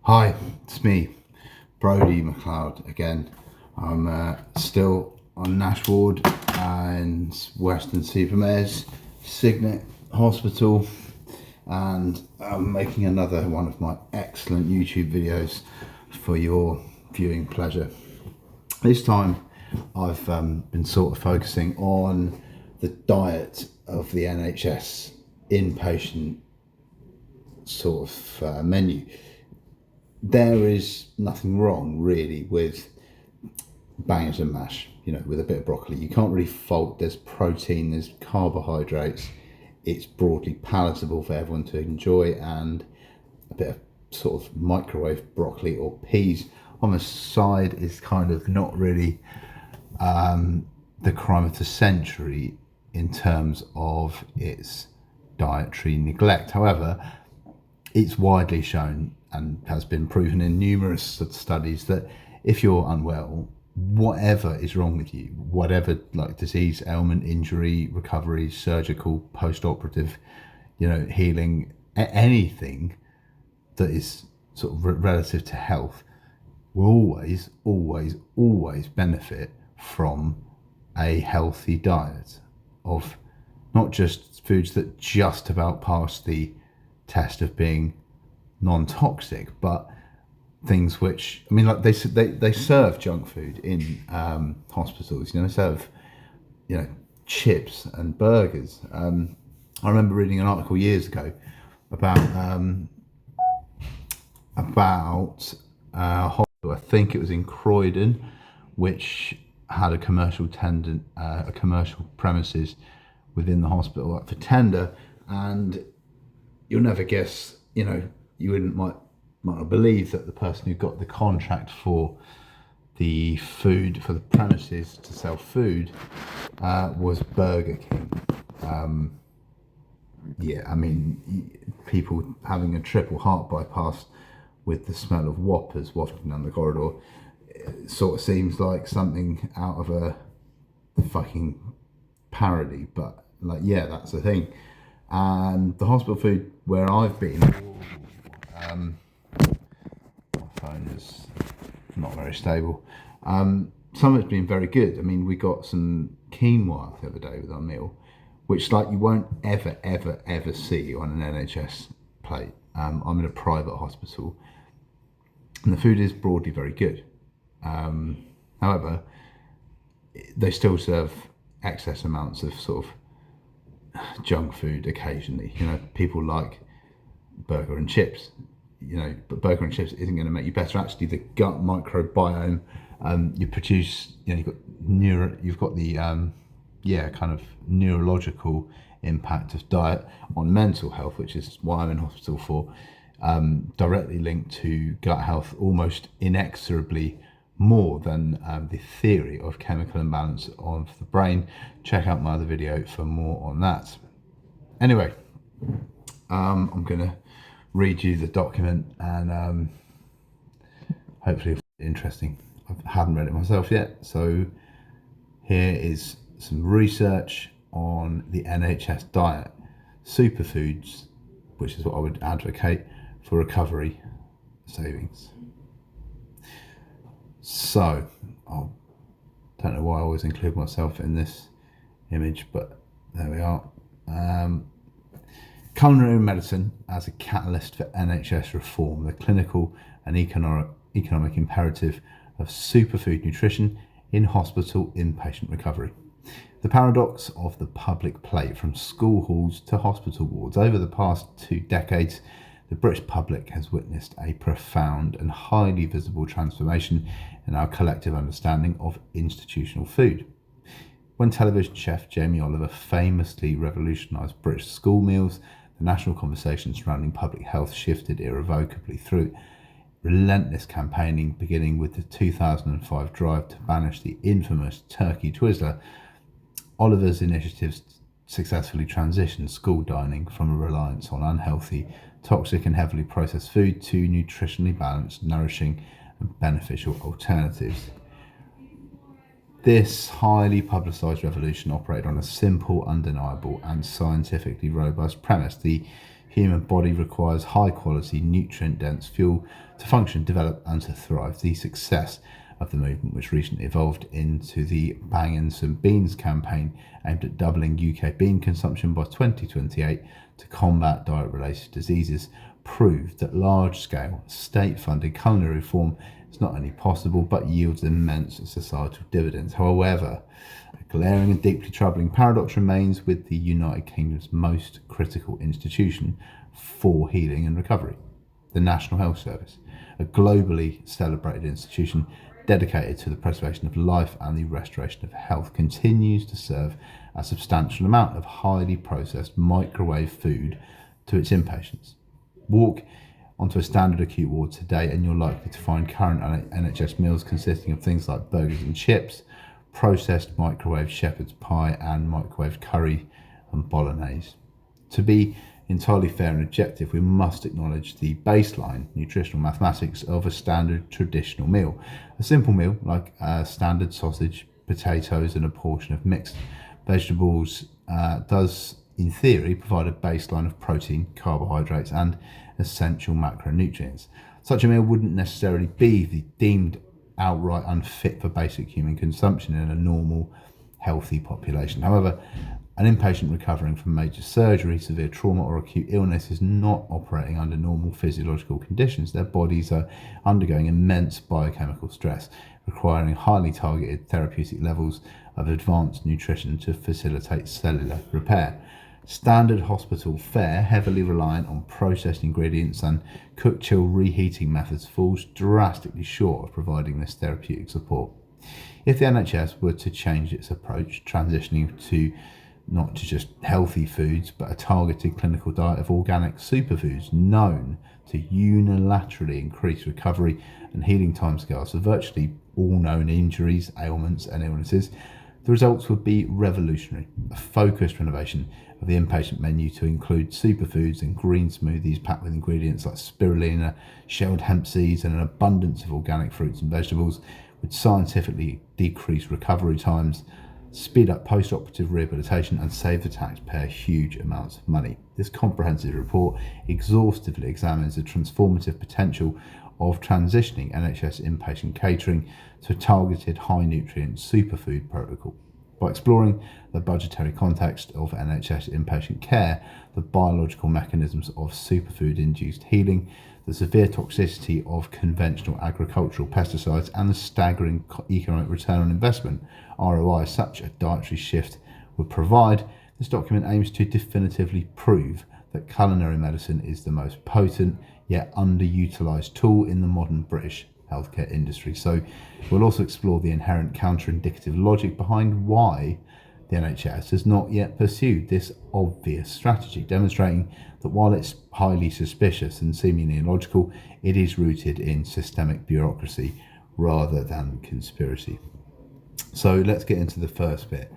Hi, it's me, Brodie McLeod again. I'm still on Nash Ward and Western-super-Mare's Signet Hospital, and I'm making another one of my excellent YouTube videos for your viewing pleasure. This time I've been sort of focusing on the diet of the NHS inpatient sort of menu. There is nothing wrong really with bangers and mash, with a bit of broccoli. You can't really fault. There's protein, there's carbohydrates. It's broadly palatable for everyone to enjoy, and a bit of sort of microwave broccoli or peas on the side is kind of not really the crime of the century in terms of its dietary neglect. However, it's widely shown and has been proven in numerous studies that if you're unwell, whatever is wrong with you, whatever like disease, ailment, injury, recovery, surgical, post-operative, healing, anything that is sort of relative to health, will always benefit from a healthy diet of not just foods that just about pass the test of being non-toxic, but things which, I mean, like they serve junk food in hospitals. They serve chips and burgers. I remember reading an article years ago about a hospital. I think it was in Croydon, which had a commercial premises within the hospital up for tender, and you'll never guess. You might not believe that the person who got the contract for the food for the premises to sell food was Burger King. Yeah, I mean, people having a triple heart bypass with the smell of Whoppers wafting down the corridor, it sort of seems like something out of a fucking parody, but yeah, that's the thing. And the hospital food where I've been, my phone is not very stable. Some of it's been very good. I mean, we got some quinoa the other day with our meal, which you won't ever see on an NHS plate. I'm in a private hospital, and the food is broadly very good. However, they still serve excess amounts of sort of junk food occasionally. People like burger and chips, but burger and chips isn't going to make you better. Actually, the gut microbiome, you produce, you've got the kind of neurological impact of diet on mental health, which is why I'm in hospital for, directly linked to gut health almost inexorably more than the theory of chemical imbalance of the brain. Check out my other video for more on that. Anyway, I'm gonna read you the document, and hopefully it's interesting. I haven't read it myself yet, so here is some research on the NHS diet, superfoods, which is what I would advocate for recovery savings. So, I don't know why I always include myself in this image, but there we are. Culinary medicine as a catalyst for NHS reform, the clinical and economic imperative of superfood nutrition in hospital inpatient recovery. The paradox of the public plate, from school halls to hospital wards. Over the past 2 decades, the British public has witnessed a profound and highly visible transformation in our collective understanding of institutional food. When television chef Jamie Oliver famously revolutionised British school meals, the national conversation surrounding public health shifted irrevocably through relentless campaigning, beginning with the 2005 drive to banish the infamous turkey Twizzler. Oliver's initiatives successfully transitioned school dining from a reliance on unhealthy, toxic and heavily processed food to nutritionally balanced, nourishing and beneficial alternatives. This highly publicised revolution operated on a simple, undeniable and scientifically robust premise. The human body requires high quality, nutrient dense fuel to function, develop and to thrive. The success of the movement, which recently evolved into the Bangin' Some Beans campaign aimed at doubling UK bean consumption by 2028 to combat diet related diseases, proved that large scale state funded culinary reform is not only possible but yields immense societal dividends. However, a glaring and deeply troubling paradox remains with the United Kingdom's most critical institution for healing and recovery, the National Health Service, a globally celebrated institution dedicated to the preservation of life and the restoration of health, continues to serve a substantial amount of highly processed microwave food to its inpatients. Walk onto a standard acute ward today and you're likely to find current NHS meals consisting of things like burgers and chips, processed microwave shepherd's pie and microwave curry and bolognese. To be entirely fair and objective, we must acknowledge the baseline nutritional mathematics of a standard traditional meal. A simple meal like a standard sausage, potatoes and a portion of mixed vegetables does in theory provide a baseline of protein, carbohydrates and essential macronutrients. Such a meal wouldn't necessarily be deemed outright unfit for basic human consumption in a normal, healthy population. However, an inpatient recovering from major surgery, severe trauma or acute illness is not operating under normal physiological conditions. Their bodies are undergoing immense biochemical stress, requiring highly targeted therapeutic levels of advanced nutrition to facilitate cellular repair. Standard hospital fare, heavily reliant on processed ingredients and cook-chill reheating methods, falls drastically short of providing this therapeutic support. If the NHS were to change its approach, transitioning to not to just healthy foods, but a targeted clinical diet of organic superfoods known to unilaterally increase recovery and healing timescales for virtually all known injuries, ailments and illnesses, the results would be revolutionary. A focused renovation of the inpatient menu to include superfoods and green smoothies packed with ingredients like spirulina, shelled hemp seeds and an abundance of organic fruits and vegetables would scientifically decrease recovery times, speed up post-operative rehabilitation and save the taxpayer huge amounts of money. This comprehensive report exhaustively examines the transformative potential of transitioning NHS inpatient catering to a targeted high-nutrient superfood protocol. By exploring the budgetary context of NHS inpatient care, the biological mechanisms of superfood-induced healing, the severe toxicity of conventional agricultural pesticides and the staggering economic return on investment ROI such a dietary shift would provide, this document aims to definitively prove that culinary medicine is the most potent yet underutilised tool in the modern British healthcare industry. So we'll also explore the inherent counterindicative logic behind why the NHS has not yet pursued this obvious strategy, demonstrating that while it's highly suspicious and seemingly illogical, it is rooted in systemic bureaucracy rather than conspiracy. So let's get into the first bit.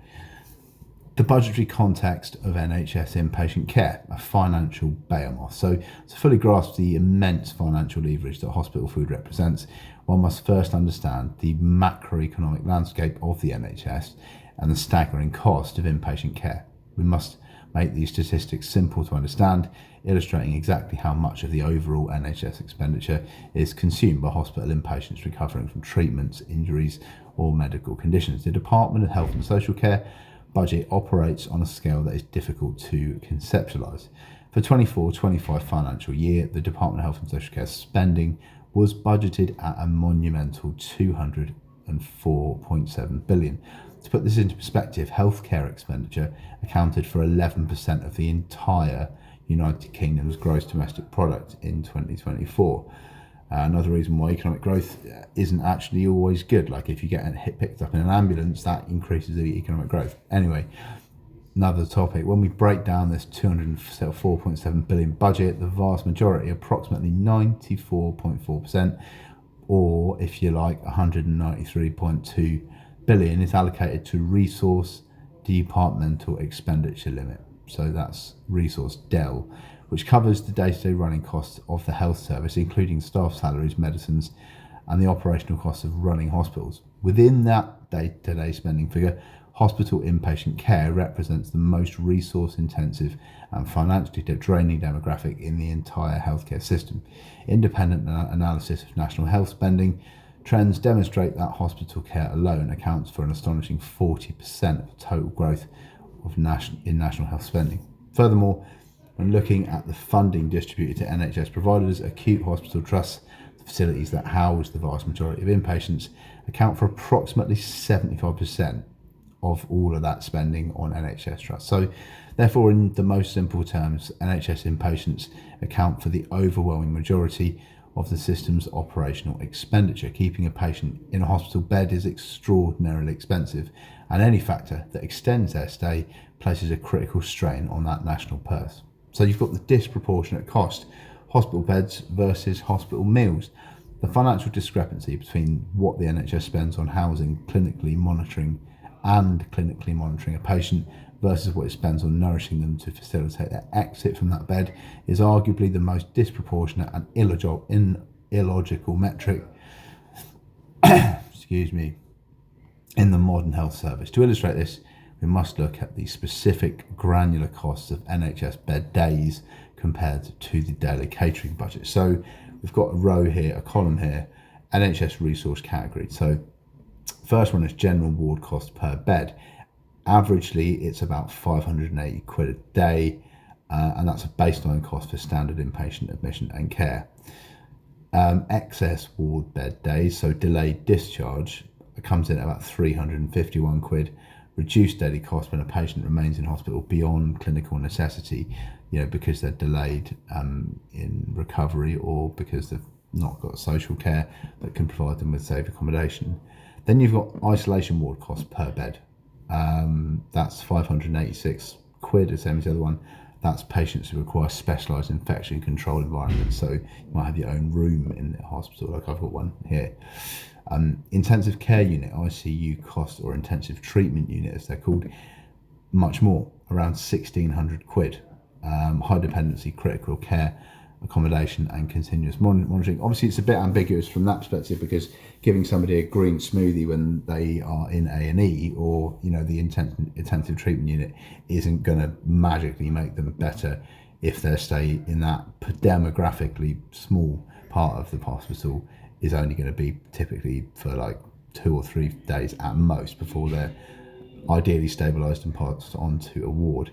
The budgetary context of NHS inpatient care, a financial behemoth. So to fully grasp the immense financial leverage that hospital food represents, one must first understand the macroeconomic landscape of the NHS and the staggering cost of inpatient care. We must make these statistics simple to understand, illustrating exactly how much of the overall NHS expenditure is consumed by hospital inpatients recovering from treatments, injuries or medical conditions. The Department of Health and Social Care budget operates on a scale that is difficult to conceptualise. For 24-25 financial year, the Department of Health and Social Care spending was budgeted at a monumental £204.7 billion. To put this into perspective, healthcare expenditure accounted for 11% of the entire United Kingdom's gross domestic product in 2024. Another reason why economic growth isn't actually always good. Like if you get picked up in an ambulance, that increases the economic growth. Anyway, another topic. When we break down this £204.7 billion budget, the vast majority, approximately 94.4%, or if you like, 193.2 billion, is allocated to resource departmental expenditure limit. So that's resource DEL, which covers the day-to-day running costs of the health service, including staff salaries, medicines, and the operational costs of running hospitals. Within that day-to-day spending figure, Hospital inpatient care represents the most resource intensive and financially draining demographic in the entire healthcare system. Independent analysis of national health spending trends demonstrate that hospital care alone accounts for an astonishing 40% of total growth in national health spending. Furthermore, when looking at the funding distributed to NHS providers, acute hospital trusts, the facilities that house the vast majority of inpatients, account for approximately 75% of all of that spending on NHS trusts. So therefore, in the most simple terms, NHS inpatients account for the overwhelming majority of the system's operational expenditure. Keeping a patient in a hospital bed is extraordinarily expensive, and any factor that extends their stay places a critical strain on that national purse. So you've got the disproportionate cost, hospital beds versus hospital meals. The financial discrepancy between what the NHS spends on housing, clinically monitoring a patient versus what it spends on nourishing them to facilitate their exit from that bed is arguably the most disproportionate and illogical metric in the modern health service. To illustrate this, we must look at the specific granular costs of NHS bed days compared to the daily catering budget. So we've got a row here, a column here, NHS resource category. So first one is general ward cost per bed. Averagely, it's about 580 quid a day, and that's a baseline cost for standard inpatient admission and care. Excess ward bed days, so delayed discharge, comes in at about 351 quid. Reduced daily cost when a patient remains in hospital beyond clinical necessity, because they're delayed in recovery or because they've not got social care that can provide them with safe accommodation. Then you've got isolation ward cost per bed. That's 586 quid, the same as the other one. That's patients who require specialised infection control environments. So you might have your own room in the hospital, like I've got one here. Intensive care unit, ICU cost, or intensive treatment unit as they're called, much more, around 1,600 quid. High dependency critical care accommodation and continuous monitoring. Obviously it's a bit ambiguous from that perspective, because giving somebody a green smoothie when they are in A&E or the intensive treatment unit isn't going to magically make them better if their stay in that demographically small part of the hospital is only going to be typically for like 2 or 3 days at most before they're ideally stabilised and passed on to a ward.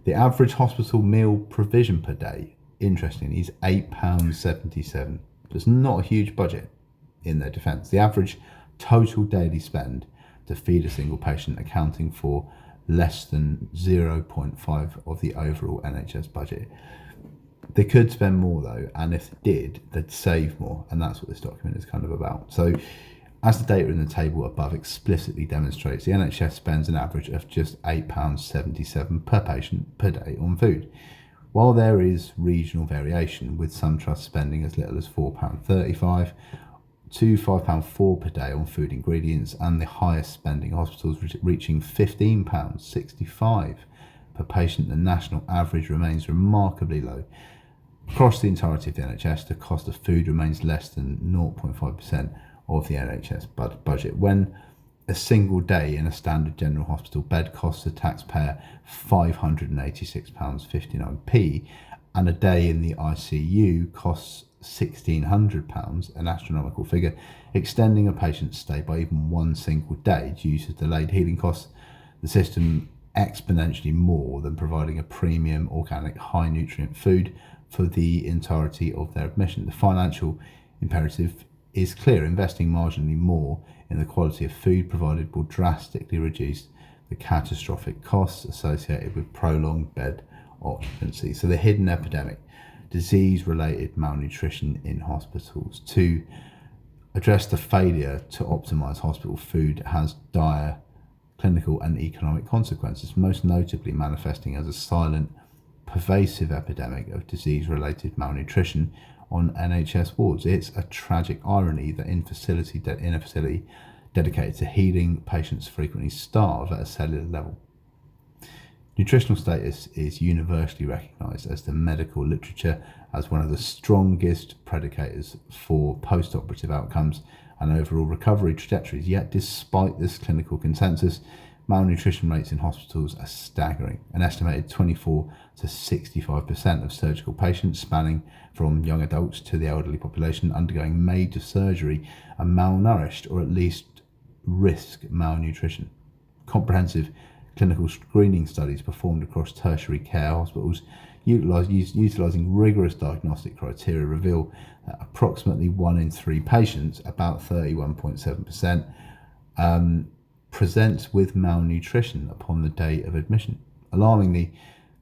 The average hospital meal provision per day, interestingly, is £8.77. There's not a huge budget in their defence. The average total daily spend to feed a single patient accounting for less than 0.5 of the overall NHS budget. They could spend more though, and if they did, they'd save more, and that's what this document is kind of about. So as the data in the table above explicitly demonstrates, the NHS spends an average of just £8.77 per patient per day on food. While there is regional variation, with some trusts spending as little as £4.35 to £5.04 per day on food ingredients, and the highest spending hospitals reaching £15.65 per patient, the national average remains remarkably low. Across the entirety of the NHS, the cost of food remains less than 0.5% of the NHS budget. When a single day in a standard general hospital bed costs the taxpayer £586.59, and a day in the ICU costs £1,600, an astronomical figure, extending a patient's stay by even one single day due to delayed healing costs, the system exponentially more than providing a premium, organic, high nutrient food for the entirety of their admission. The financial imperative is clear. Investing marginally more in the quality of food provided will drastically reduce the catastrophic costs associated with prolonged bed occupancy. So the hidden epidemic, disease-related malnutrition in hospitals. To address the failure to optimise hospital food has dire clinical and economic consequences, most notably manifesting as a silent, pervasive epidemic of disease-related malnutrition on NHS wards. It's a tragic irony that in a facility dedicated to healing, patients frequently starve at a cellular level. Nutritional status is universally recognised as the medical literature as one of the strongest predicators for post-operative outcomes and overall recovery trajectories. Yet, despite this clinical consensus, Malnutrition rates in hospitals are staggering. An estimated 24 to 65% of surgical patients, spanning from young adults to the elderly population undergoing major surgery, are malnourished or at least risk malnutrition. Comprehensive clinical screening studies performed across tertiary care hospitals utilising rigorous diagnostic criteria reveal that approximately 1 in 3 patients, about 31.7%, presents with malnutrition upon the day of admission. Alarmingly,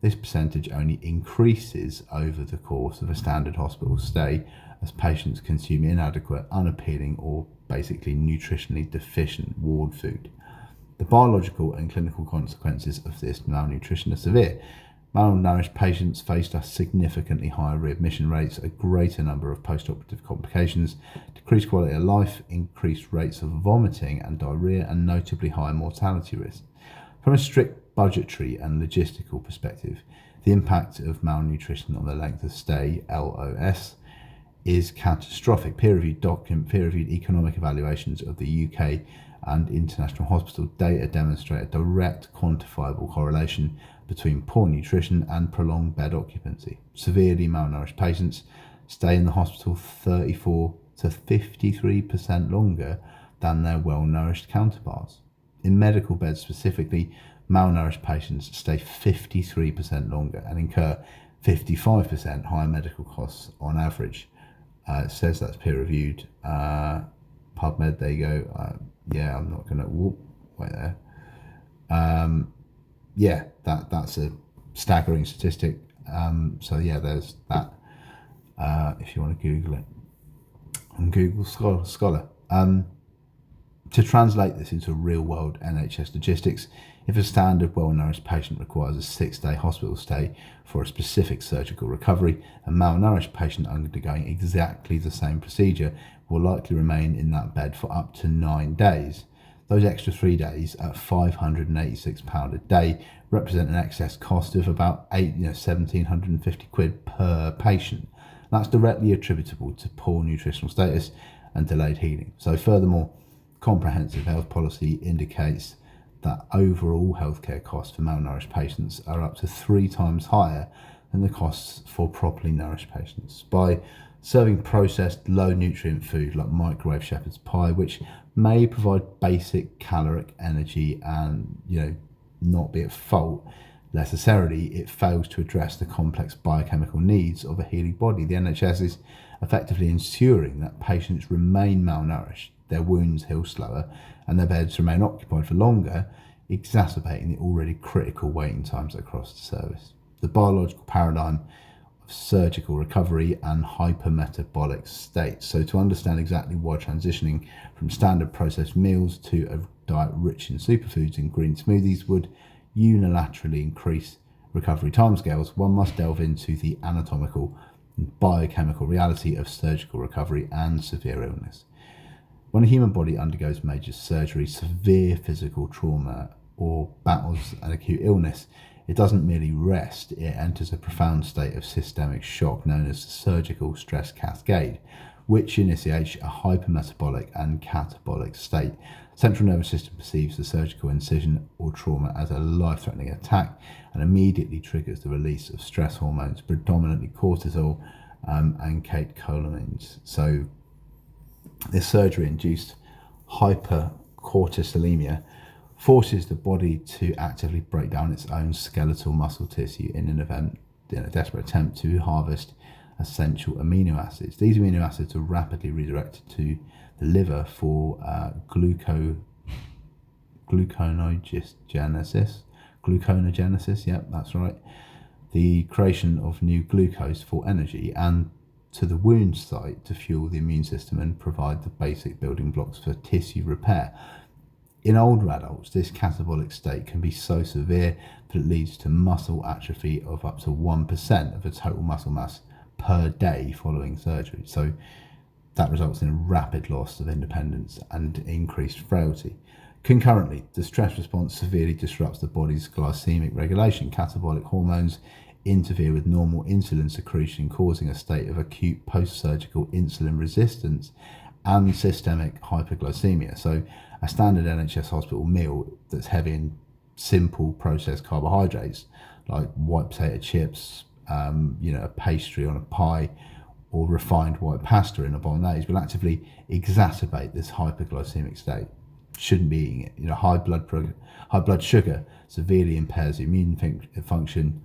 this percentage only increases over the course of a standard hospital stay as patients consume inadequate, unappealing, or basically nutritionally deficient ward food. The biological and clinical consequences of this malnutrition are severe. Malnourished patients faced a significantly higher readmission rates, a greater number of post-operative complications, decreased quality of life, increased rates of vomiting and diarrhea, and notably high mortality risk. From a strict budgetary and logistical perspective, the impact of malnutrition on the length of stay, LOS, is catastrophic. Peer-reviewed economic evaluations of the UK and international hospital data demonstrate a direct quantifiable correlation between poor nutrition and prolonged bed occupancy. Severely malnourished patients stay in the hospital 34 to 53% longer than their well-nourished counterparts. In medical beds specifically, malnourished patients stay 53% longer and incur 55% higher medical costs on average. It says that's peer-reviewed. PubMed, there you go. Yeah, I'm not going to wait there. Yeah, that's a staggering statistic. So yeah, there's that. If you want to Google it on Google Scholar. To translate this into real-world NHS logistics, if a standard well-nourished patient requires a 6-day hospital stay for a specific surgical recovery, a malnourished patient undergoing exactly the same procedure will likely remain in that bed for up to 9 days. Those extra 3 days at £586 a day represent an excess cost of about £1,750 per patient. That's directly attributable to poor nutritional status and delayed healing. So furthermore, comprehensive health policy indicates that overall healthcare costs for malnourished patients are up to 3 times higher than the costs for properly nourished patients. By serving processed low nutrient food like microwave shepherd's pie, which may provide basic caloric energy and not be at fault necessarily, it fails to address the complex biochemical needs of a healing body. The NHS is effectively ensuring that patients remain malnourished, their wounds heal slower, and their beds remain occupied for longer, exacerbating the already critical waiting times across the service. The biological paradigm of surgical recovery and hypermetabolic states. So to understand exactly why transitioning from standard processed meals to a diet rich in superfoods and green smoothies would unilaterally increase recovery timescales, one must delve into the anatomical and biochemical reality of surgical recovery and severe illness. When a human body undergoes major surgery, severe physical trauma, or battles an acute illness, it doesn't merely rest, it enters a profound state of systemic shock known as the surgical stress cascade, which initiates a hypermetabolic and catabolic state. Central nervous system perceives the surgical incision or trauma as a life-threatening attack and immediately triggers the release of stress hormones, predominantly cortisol and catecholamines. So this surgery-induced hypercortisolemia forces the body to actively break down its own skeletal muscle tissue in a desperate attempt to harvest essential amino acids. These amino acids are rapidly redirected to the liver for gluconeogenesis, yep, that's right, the creation of new glucose for energy, and to the wound site to fuel the immune system and provide the basic building blocks for tissue repair. In older adults, this catabolic state can be so severe that it leads to muscle atrophy of up to 1% of the total muscle mass per day following surgery. So that results in a rapid loss of independence and increased frailty. Concurrently, the stress response severely disrupts the body's glycemic regulation. Catabolic hormones interfere with normal insulin secretion, causing a state of acute post-surgical insulin resistance and systemic hyperglycemia. So a standard NHS hospital meal that's heavy in simple processed carbohydrates like white potato chips, a pastry on a pie, or refined white pasta in a bolognese will actively exacerbate this hyperglycemic state. Shouldn't be eating it. High blood sugar severely impairs the immune function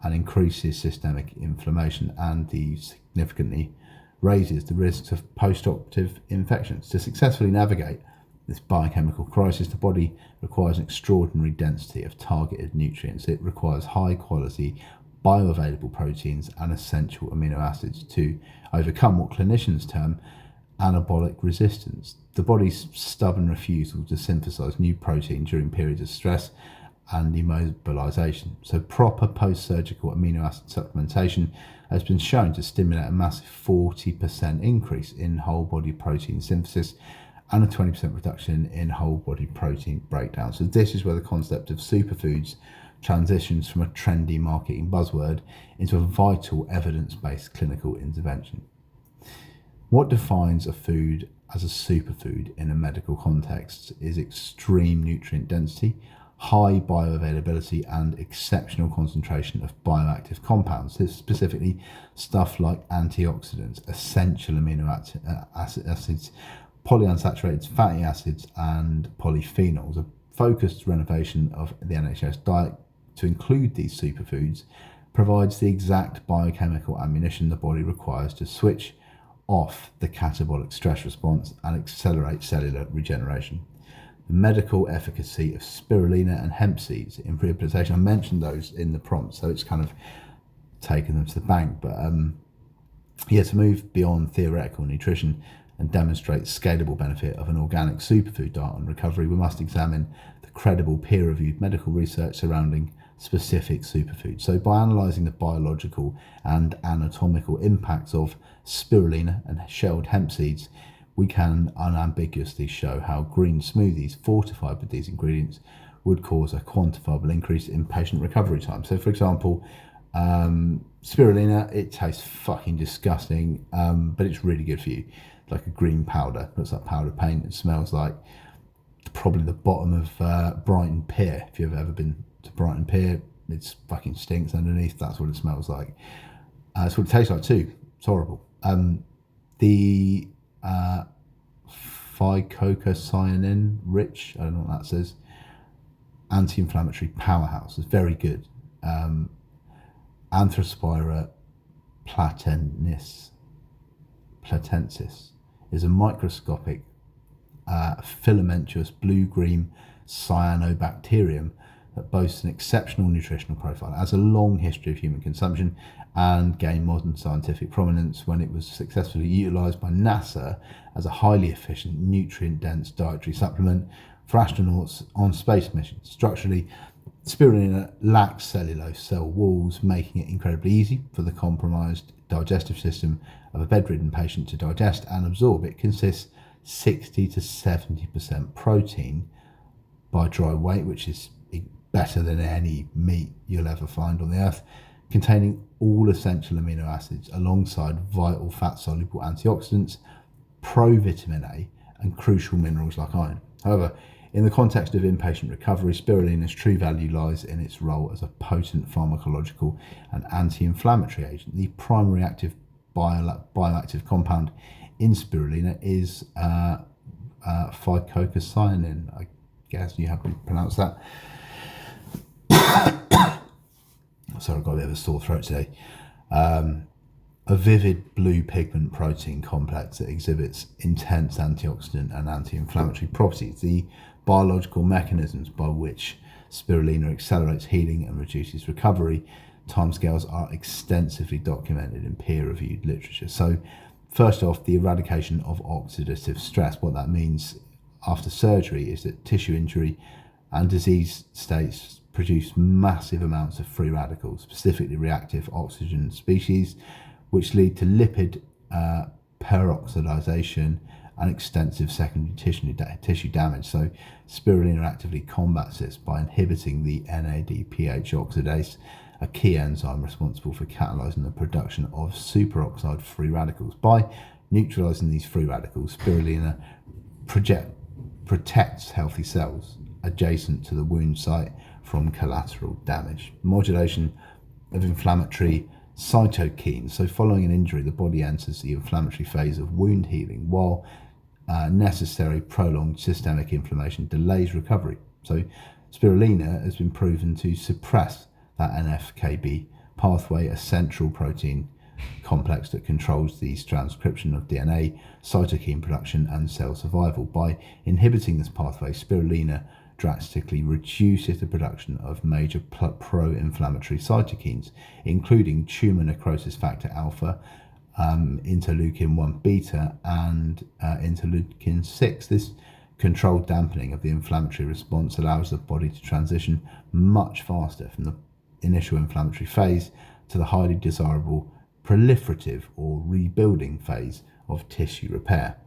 and increases systemic inflammation, and significantly raises the risks of post-operative infections. To successfully navigate this biochemical crisis, the body requires an extraordinary density of targeted nutrients. It requires high quality bioavailable proteins and essential amino acids to overcome what clinicians term anabolic resistance, the body's stubborn refusal to synthesize new protein during periods of stress and immobilization. So proper post-surgical amino acid supplementation has been shown to stimulate a massive 40% increase in whole body protein synthesis and a 20% reduction in whole body protein breakdown. So this is where the concept of superfoods transitions from a trendy marketing buzzword into a vital evidence-based clinical intervention. What defines a food as a superfood in a medical context is extreme nutrient density, high bioavailability, and exceptional concentration of bioactive compounds. This specifically stuff like antioxidants, essential amino acids, polyunsaturated fatty acids, and polyphenols. A focused renovation of the NHS diet to include these superfoods provides the exact biochemical ammunition the body requires to switch off the catabolic stress response and accelerate cellular regeneration. The medical efficacy of spirulina and hemp seeds in rehabilitation, I mentioned those in the prompt, so it's kind of taken them to the bank. But to move beyond theoretical nutrition and demonstrate scalable benefit of an organic superfood diet on recovery, we must examine the credible peer-reviewed medical research surrounding specific superfoods. So by analysing the biological and anatomical impacts of spirulina and shelled hemp seeds, we can unambiguously show how green smoothies fortified with these ingredients would cause a quantifiable increase in patient recovery time. So for example, spirulina, it tastes fucking disgusting, but it's really good for you. Like a green powder, looks like powder paint. It smells like probably the bottom of Brighton Pier. If you've ever been to Brighton Pier, it fucking stinks underneath. That's what it smells like. That's what it tastes like too. It's horrible. The phycocyanin rich, I don't know what that says, anti-inflammatory powerhouse is very good. Anthraspira platensis is a microscopic filamentous blue-green cyanobacterium that boasts an exceptional nutritional profile. It has a long history of human consumption and gained modern scientific prominence when it was successfully utilised by NASA as a highly efficient, nutrient-dense dietary supplement for astronauts on space missions. Structurally, spirulina lacks cellulose cell walls, making it incredibly easy for the compromised digestive system of a bedridden patient to digest and absorb. It consists 60 to 70% protein by dry weight, which is better than any meat you'll ever find on the earth, containing all essential amino acids alongside vital fat-soluble antioxidants, provitamin A, and crucial minerals like iron. However, in the context of inpatient recovery, spirulina's true value lies in its role as a potent pharmacological and anti-inflammatory agent. The primary active bioactive compound in spirulina is phycocyanin. I guess you have to pronounce that. Sorry, I've got a bit of a sore throat today. A vivid blue pigment protein complex that exhibits intense antioxidant and anti-inflammatory properties. The biological mechanisms by which spirulina accelerates healing and reduces recovery timescales are extensively documented in peer-reviewed literature. So first off, the eradication of oxidative stress. What that means after surgery is that tissue injury and disease states produce massive amounts of free radicals, specifically reactive oxygen species, which lead to lipid peroxidation and extensive secondary tissue damage. So spirulina actively combats this by inhibiting the NADPH oxidase, a key enzyme responsible for catalyzing the production of superoxide free radicals. By Neutralising these free radicals, spirulina protects healthy cells adjacent to the wound site from collateral damage. Modulation of inflammatory cytokines. So following an injury, the body enters the inflammatory phase of wound healing, while necessary prolonged systemic inflammation delays recovery. So spirulina has been proven to suppress that NF-κB pathway, a central protein complex that controls the transcription of DNA, cytokine production, and cell survival. By inhibiting this pathway, spirulina drastically reduces the production of major pro-inflammatory cytokines, including tumor necrosis factor alpha, interleukin 1 beta, and interleukin 6. This controlled dampening of the inflammatory response allows the body to transition much faster from the initial inflammatory phase to the highly desirable proliferative or rebuilding phase of tissue repair.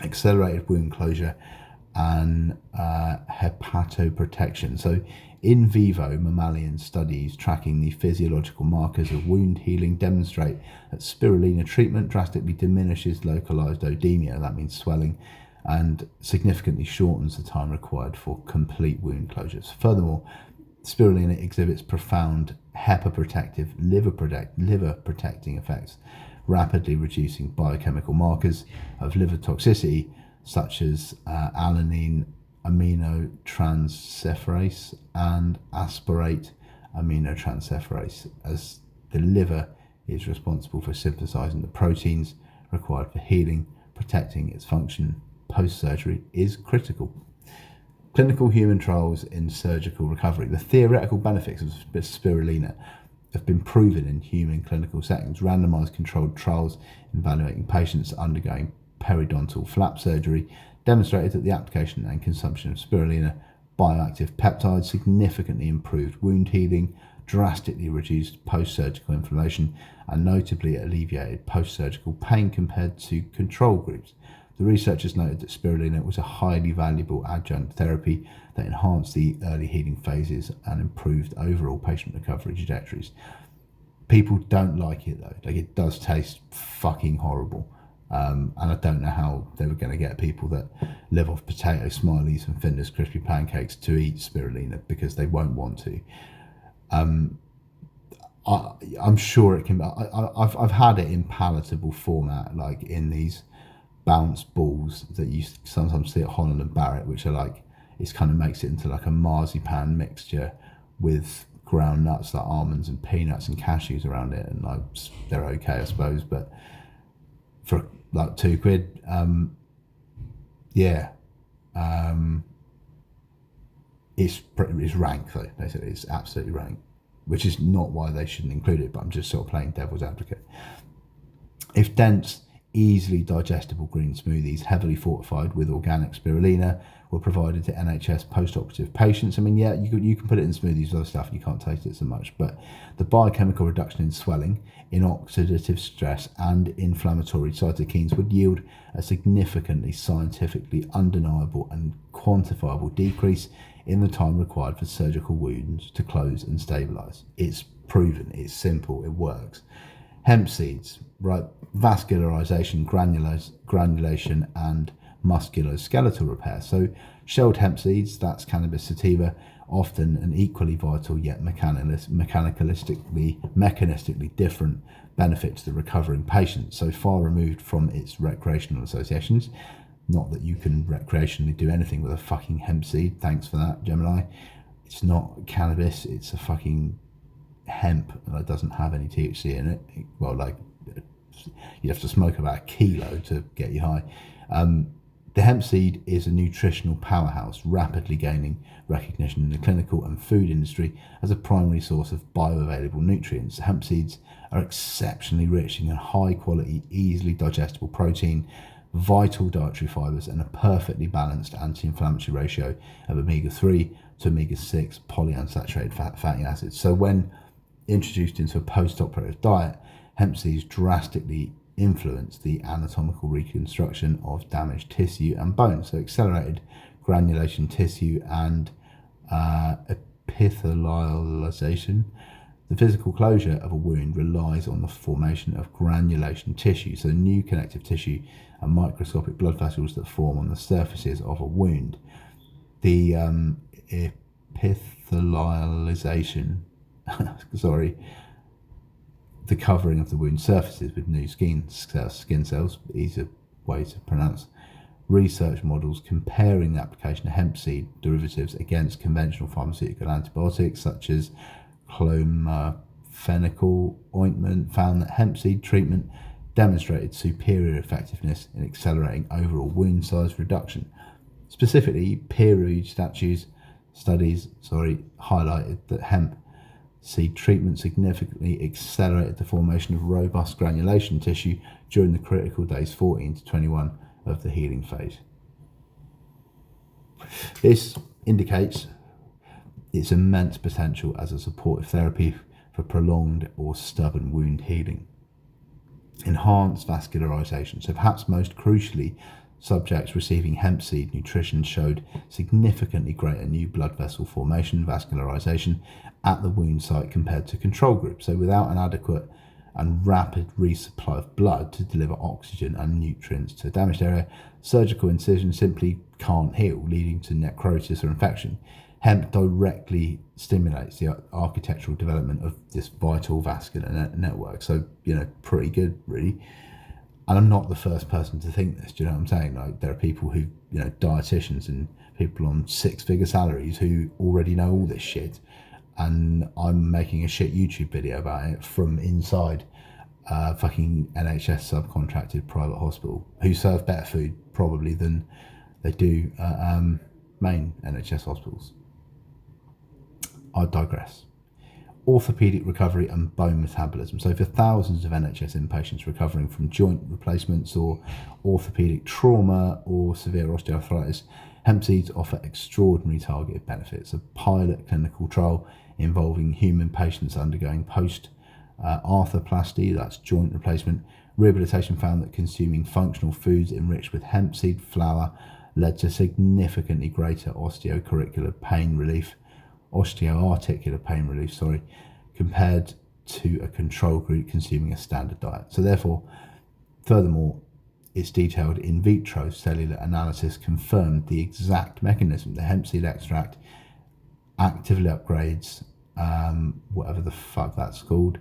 Accelerated wound closure and hepatoprotection. So in vivo mammalian studies tracking the physiological markers of wound healing demonstrate that spirulina treatment drastically diminishes localized oedemia, that means swelling, and significantly shortens the time required for complete wound closures. Furthermore, spirulina exhibits profound hepaprotective, liver protecting effects, rapidly reducing biochemical markers of liver toxicity such as alanine aminotransferase and aspartate aminotransferase, as the liver is responsible for synthesizing the proteins required for healing. Protecting its function post-surgery is critical. Clinical human trials in surgical recovery. The theoretical benefits of spirulina have been proven in human clinical settings. Randomized controlled trials evaluating patients undergoing periodontal flap surgery demonstrated that the application and consumption of spirulina bioactive peptides significantly improved wound healing, drastically reduced post-surgical inflammation, and notably alleviated post-surgical pain compared to control groups. The researchers noted that spirulina was a highly valuable adjunct therapy that enhanced the early healing phases and improved overall patient recovery trajectories. People don't like it though. Like, it does taste fucking horrible. And I don't know how they were going to get people that live off potato smileys and Findus crispy pancakes to eat spirulina, because they won't want to. I'm sure it can. I've had it in palatable format, like in these bounce balls that you sometimes see at Holland and Barrett, which are like, it kind of makes it into like a marzipan mixture with ground nuts like almonds and peanuts and cashews around it, and like they're okay, I suppose, but for like £2, it's rank though. Basically, it's absolutely rank, which is not why they shouldn't include it, but I'm just sort of playing devil's advocate. If dense, easily digestible green smoothies heavily fortified with organic spirulina were provided to NHS post-operative patients, I mean, yeah, you can put it in smoothies with other stuff, you can't taste it so much, but the biochemical reduction in swelling, in oxidative stress, and inflammatory cytokines would yield a significantly scientifically undeniable and quantifiable decrease in the time required for surgical wounds to close and stabilize. It's proven, it's simple, it works. Hemp seeds, right? Vascularization, granulation, and musculoskeletal repair. So shelled hemp seeds, that's cannabis sativa, often an equally vital yet mechanistically different benefit to the recovering patient, so far removed from its recreational associations. Not that you can recreationally do anything with a fucking hemp seed, thanks for that, Gemini. It's not cannabis, it's a fucking hemp, and it doesn't have any THC in it. Well, like, you'd have to smoke about a kilo to get you high. The hemp seed is a nutritional powerhouse, rapidly gaining recognition in the clinical and food industry as a primary source of bioavailable nutrients. Hemp seeds are exceptionally rich in high quality, easily digestible protein, vital dietary fibers, and a perfectly balanced anti-inflammatory ratio of omega-3 to omega-6 polyunsaturated fatty acids. So when introduced into a post-operative diet, hemp seeds drastically influence the anatomical reconstruction of damaged tissue and bone. So accelerated granulation tissue and epithelialization. The physical closure of a wound relies on the formation of granulation tissue, so new connective tissue and microscopic blood vessels that form on the surfaces of a wound. The epithelialization, the covering of the wound surfaces with new skin cells, easier way to pronounce. Research models comparing the application of hemp seed derivatives against conventional pharmaceutical antibiotics such as chlorphenical ointment found that hemp seed treatment demonstrated superior effectiveness in accelerating overall wound size reduction. Specifically, peer-reviewed studies highlighted that hemp seed treatment significantly accelerated the formation of robust granulation tissue during the critical days 14 to 21 of the healing phase. This indicates its immense potential as a supportive therapy for prolonged or stubborn wound healing. Enhanced vascularization. So perhaps most crucially, subjects receiving hemp seed nutrition showed significantly greater new blood vessel formation, vascularization, at the wound site compared to control groups. So without an adequate and rapid resupply of blood to deliver oxygen and nutrients to a damaged area, surgical incision simply can't heal, leading to necrosis or infection. Hemp directly stimulates the architectural development of this vital vascular network. So, pretty good, really. And I'm not the first person to think this, do you know what I'm saying? Like, there are people who, dietitians and people on 6-figure salaries who already know all this shit. And I'm making a shit YouTube video about it from inside fucking NHS subcontracted private hospital who serve better food probably than they do main NHS hospitals. I digress. Orthopedic recovery and bone metabolism. So for thousands of NHS inpatients recovering from joint replacements or orthopedic trauma or severe osteoarthritis, hemp seeds offer extraordinary targeted benefits. A pilot clinical trial involving human patients undergoing post-arthroplasty, that's joint replacement, rehabilitation, found that consuming functional foods enriched with hemp seed flour led to significantly greater osteoarticular pain relief, compared to a control group consuming a standard diet. So therefore, furthermore, its detailed in vitro cellular analysis confirmed the exact mechanism. The hemp seed extract actively upgrades whatever the fuck that's called,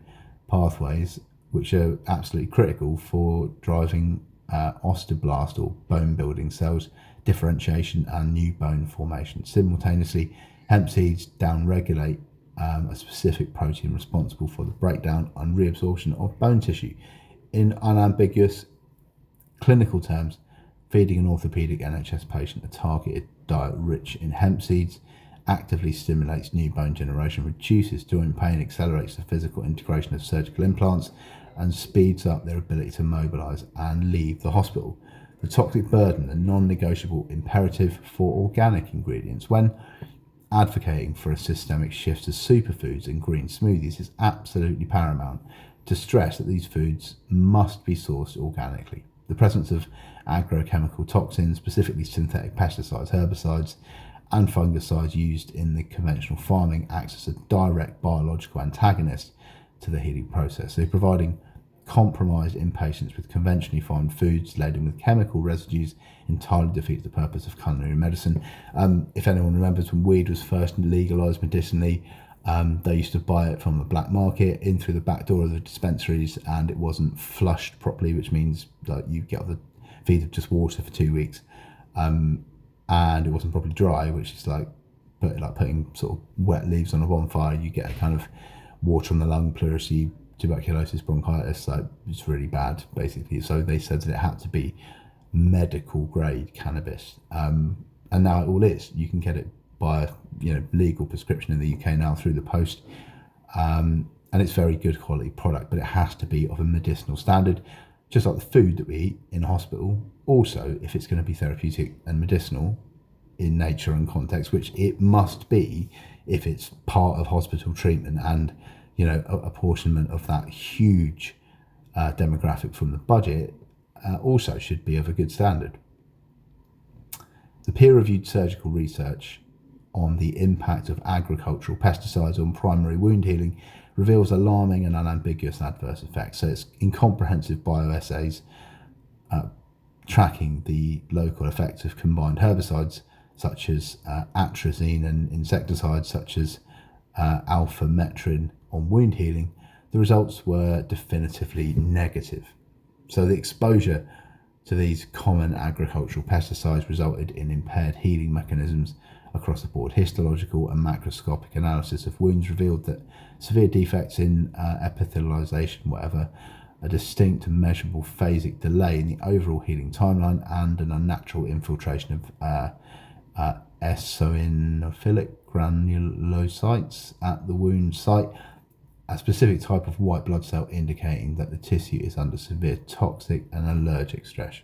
pathways, which are absolutely critical for driving osteoblast or bone building cells, differentiation and new bone formation. Simultaneously, hemp seeds downregulate a specific protein responsible for the breakdown and reabsorption of bone tissue. In unambiguous clinical terms, feeding an orthopedic NHS patient a targeted diet rich in hemp seeds actively stimulates new bone generation, reduces joint pain, accelerates the physical integration of surgical implants, and speeds up their ability to mobilise and leave the hospital. The toxic burden, the non-negotiable imperative for organic ingredients. When advocating for a systemic shift to superfoods and green smoothies, is absolutely paramount to stress that these foods must be sourced organically. The presence of agrochemical toxins, specifically synthetic pesticides, herbicides, and fungicides used in the conventional farming, acts as a direct biological antagonist to the healing process. So providing compromised inpatients with conventionally farmed foods laden with chemical residues entirely defeats the purpose of culinary medicine. If anyone remembers when weed was first legalised medicinally, they used to buy it from the black market in through the back door of the dispensaries, and it wasn't flushed properly, which means that you get the feed of just water for 2 weeks, and it wasn't properly dry, which is like putting sort of wet leaves on a bonfire. You get a kind of water on the lung pleurisy, tuberculosis, bronchitis. Like, it's really bad, basically. So they said that it had to be medical grade cannabis, and now it all is. You can get it by legal prescription in the UK now through the post, and it's very good quality product, but it has to be of a medicinal standard, just like the food that we eat in hospital. Also, if it's going to be therapeutic and medicinal in nature and context, which it must be if it's part of hospital treatment and apportionment of that huge demographic from the budget, also should be of a good standard. The peer-reviewed surgical research on the impact of agricultural pesticides on primary wound healing reveals alarming and unambiguous adverse effects. So it's incomprehensive bioassays tracking the local effects of combined herbicides such as atrazine and insecticides such as alpha-metrin on wound healing. The results were definitively negative. So the exposure to these common agricultural pesticides resulted in impaired healing mechanisms across the board. Histological and macroscopic analysis of wounds revealed that severe defects in epithelialization, whatever, a distinct and measurable phasic delay in the overall healing timeline, and an unnatural infiltration of eosinophilic granulocytes at the wound site, a specific type of white blood cell indicating that the tissue is under severe toxic and allergic stress.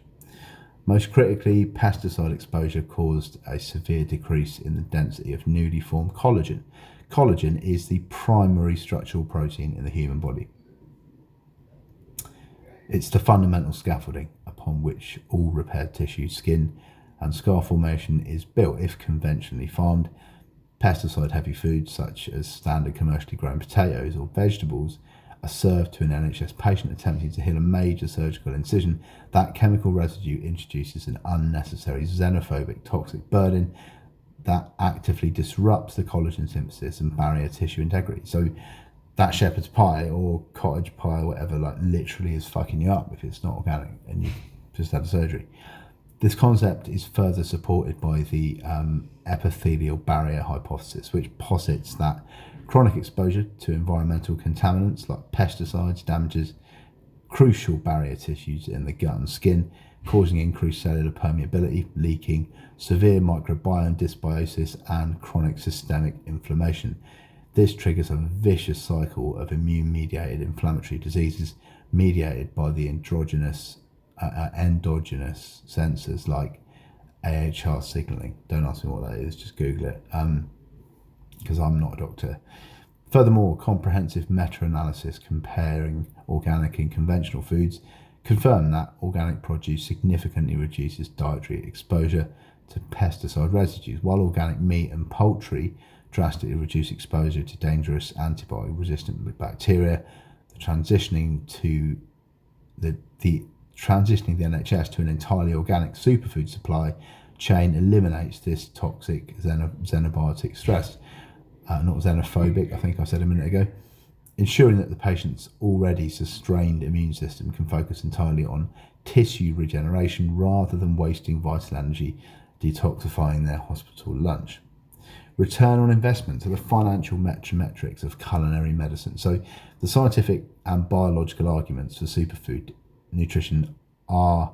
Most critically, pesticide exposure caused a severe decrease in the density of newly formed collagen. Collagen is the primary structural protein in the human body. It's the fundamental scaffolding upon which all repaired tissue, skin, and scar formation is built. If conventionally farmed, pesticide-heavy foods such as standard commercially grown potatoes or vegetables are served to an NHS patient attempting to heal a major surgical incision, that chemical residue introduces an unnecessary xenophobic toxic burden that actively disrupts the collagen synthesis and barrier tissue integrity. So that shepherd's pie or cottage pie or whatever, like, literally is fucking you up if it's not organic and you just had a surgery. This concept is further supported by the epithelial barrier hypothesis, which posits that chronic exposure to environmental contaminants like pesticides damages crucial barrier tissues in the gut and skin, causing increased cellular permeability, leaking, severe microbiome dysbiosis, and chronic systemic inflammation. This triggers a vicious cycle of immune-mediated inflammatory diseases mediated by the endogenous sensors like AHR signaling. Don't ask me what that is, just Google it, because I'm not a doctor. Furthermore, comprehensive meta-analysis comparing organic and conventional foods confirmed that organic produce significantly reduces dietary exposure to pesticide residues, while organic meat and poultry drastically reduce exposure to dangerous antibiotic-resistant bacteria. Transitioning the NHS to an entirely organic superfood supply chain eliminates this toxic xenobiotic stress, not xenophobic, I think I said a minute ago, ensuring that the patient's already strained immune system can focus entirely on tissue regeneration rather than wasting vital energy detoxifying their hospital lunch. Return on investment are the financial metrics of culinary medicine. So the scientific and biological arguments for superfood nutrition are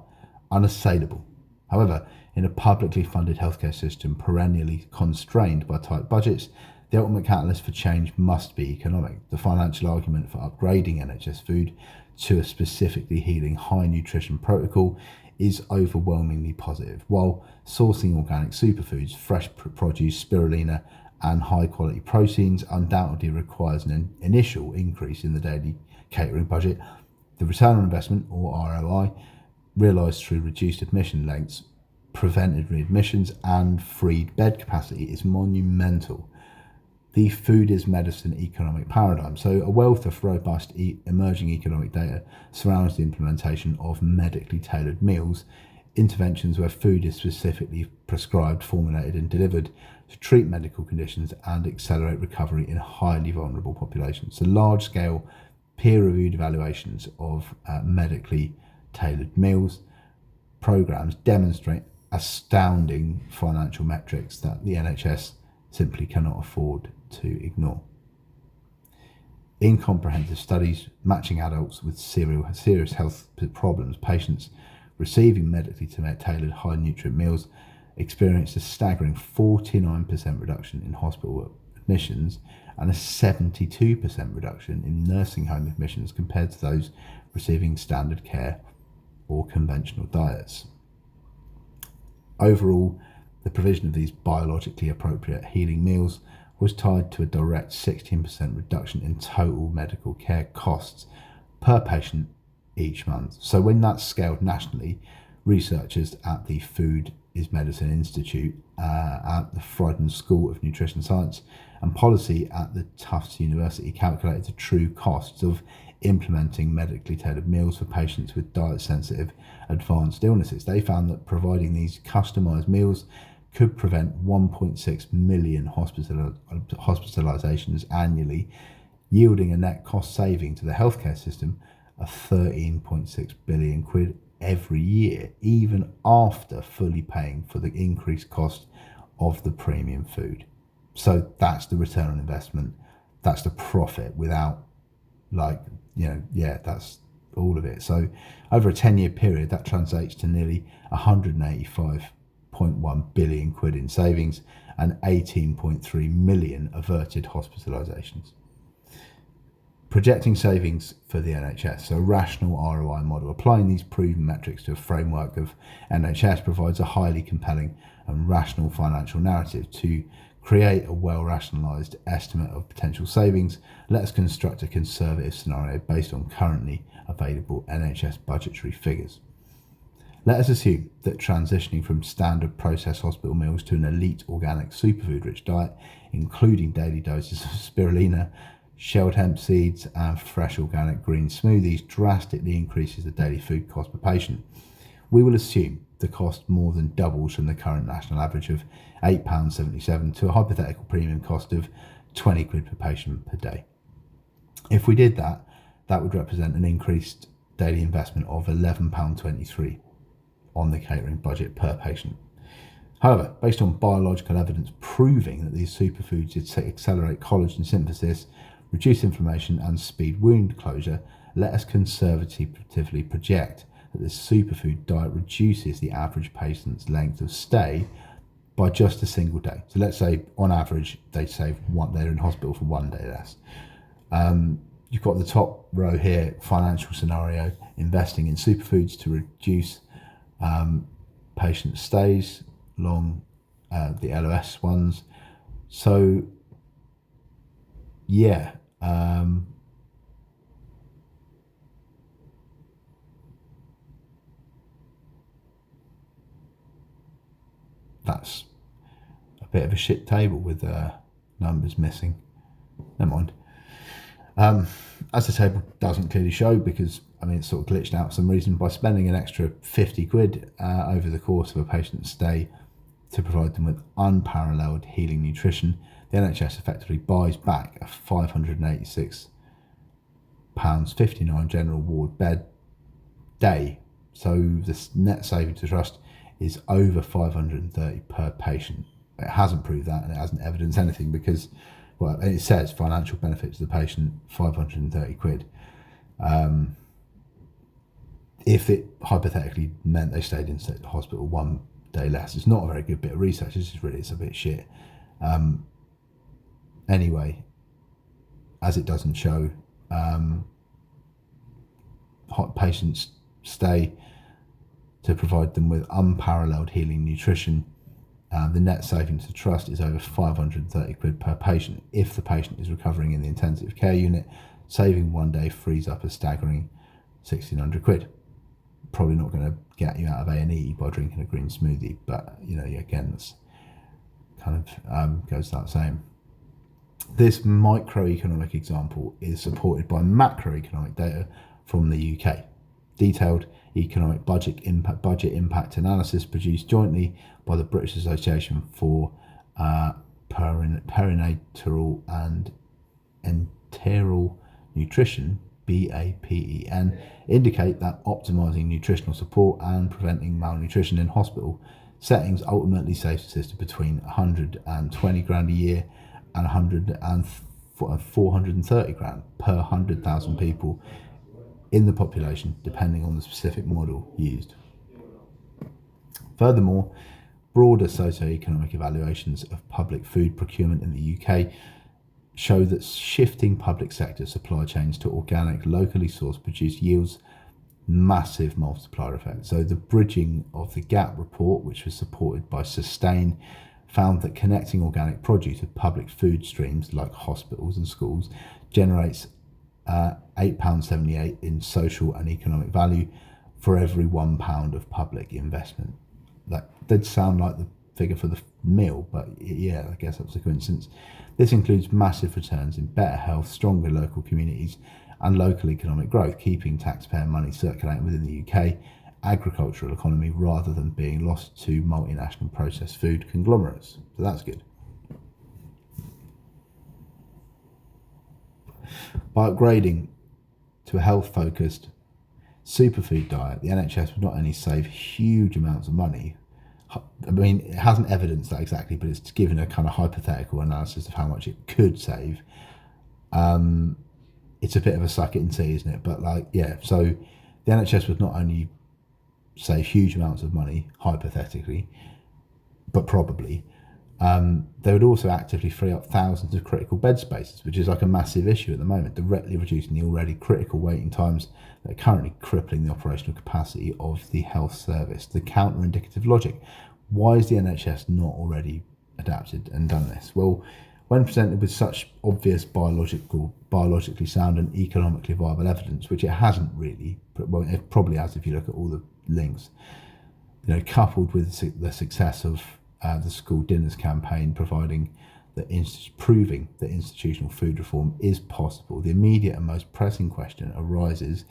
unassailable. However, in a publicly funded healthcare system perennially constrained by tight budgets, the ultimate catalyst for change must be economic. The financial argument for upgrading NHS food to a specifically healing high nutrition protocol is overwhelmingly positive. While sourcing organic superfoods, fresh produce, spirulina, and high quality proteins undoubtedly requires an initial increase in the daily catering budget, the return on investment, or ROI, realised through reduced admission lengths, prevented readmissions, and freed bed capacity is monumental. The food is medicine economic paradigm. So a wealth of robust emerging economic data surrounds the implementation of medically tailored meals, interventions where food is specifically prescribed, formulated and delivered to treat medical conditions and accelerate recovery in highly vulnerable populations. So large-scale peer-reviewed evaluations of medically tailored meals programs demonstrate astounding financial metrics that the NHS simply cannot afford to ignore. In comprehensive studies matching adults with serious health problems, patients receiving medically tailored high nutrient meals experienced a staggering 49% reduction in hospital admissions and a 72% reduction in nursing home admissions compared to those receiving standard care or conventional diets. Overall, the provision of these biologically appropriate healing meals was tied to a direct 16% reduction in total medical care costs per patient each month. So when that's scaled nationally, researchers at the Food is Medicine Institute at the Friden School of Nutrition Science and Policy at the Tufts University calculated the true costs of implementing medically tailored meals for patients with diet-sensitive advanced illnesses. They found that providing these customised meals could prevent 1.6 million hospitalisations annually, yielding a net cost saving to the healthcare system of 13.6 billion quid every year, even after fully paying for the increased cost of the premium food. So that's the return on investment. That's the profit without, that's all of it. So over a 10-year period, that translates to nearly 185.1 billion quid in savings and 18.3 million averted hospitalisations. Projecting savings for the NHS, so a rational ROI model. Applying these proven metrics to a framework of NHS provides a highly compelling and rational financial narrative. To create a well-rationalised estimate of potential savings, let us construct a conservative scenario based on currently available NHS budgetary figures. Let us assume that transitioning from standard processed hospital meals to an elite organic superfood-rich diet, including daily doses of spirulina, shelled hemp seeds and fresh organic green smoothies, drastically increases the daily food cost per patient. We will assume the cost more than doubles from the current national average of £8.77 to a hypothetical premium cost of 20 quid per patient per day. If we did that, that would represent an increased daily investment of £11.23 on the catering budget per patient. However, based on biological evidence proving that these superfoods accelerate collagen synthesis, reduce inflammation and speed wound closure, let us conservatively project that this superfood diet reduces the average patient's length of stay by just a single day. So let's say on average they're in hospital for 1 day less. You've got the top row here, financial scenario, investing in superfoods to reduce patient stays along the LOS ones. So yeah, that's a bit of a shit table with numbers missing. Never mind. As the table doesn't clearly show, because it's sort of glitched out for some reason, by spending an extra 50 quid over the course of a patient's stay to provide them with unparalleled healing nutrition, the NHS effectively buys back a £586.59 general ward bed day. So the net saving to trust is over 530 per patient. It hasn't proved that, and it hasn't evidenced anything because, well, it says financial benefit to the patient, 530 quid. If it hypothetically meant they stayed in hospital 1 day less, it's not a very good bit of research. It's a bit shit. Anyway, as it doesn't show, patients stay to provide them with unparalleled healing nutrition. The net saving to the trust is over 530 quid per patient. If the patient is recovering in the intensive care unit, saving 1 day frees up a staggering 1,600 quid. Probably not going to get you out of A&E by drinking a green smoothie, but again, that's kind of goes without saying. This microeconomic example is supported by macroeconomic data from the UK. Detailed economic budget impact analysis produced jointly by the British Association for Perinatal and Enteral Nutrition, BAPEN, indicate that optimising nutritional support and preventing malnutrition in hospital settings ultimately saves the system between 120 grand a year and 430 grand per 100,000 people in the population, depending on the specific model used. Furthermore, broader socio-economic evaluations of public food procurement in the UK show that shifting public sector supply chains to organic, locally sourced produce yields massive multiplier effects. So the Bridging of the Gap report, which was supported by Sustain, found that connecting organic produce with public food streams like hospitals and schools generates £8.78 in social and economic value for every £1 of public investment. That did sound like the figure for the meal, but yeah, I guess that was a coincidence. This includes massive returns in better health, stronger local communities, and local economic growth, keeping taxpayer money circulating within the UK agricultural economy rather than being lost to multinational processed food conglomerates. So that's good. By upgrading to a health-focused superfood diet, the NHS would not only save huge amounts of money. I mean, it hasn't evidenced that exactly, but it's given a kind of hypothetical analysis of how much it could save. It's a bit of a suck it and see, isn't it? But like, yeah, so the NHS would not only save huge amounts of money, hypothetically, but probably, they would also actively free up thousands of critical bed spaces, which is like a massive issue at the moment, directly reducing the already critical waiting times that are currently crippling the operational capacity of the health service. The counter-indicative logic. Why is the NHS not already adapted and done this? Well, when presented with such obvious biologically sound and economically viable evidence, which it hasn't really, well, it probably has if you look at all the links, coupled with the success of the school dinners campaign, proving that institutional food reform is possible, the immediate and most pressing question arises: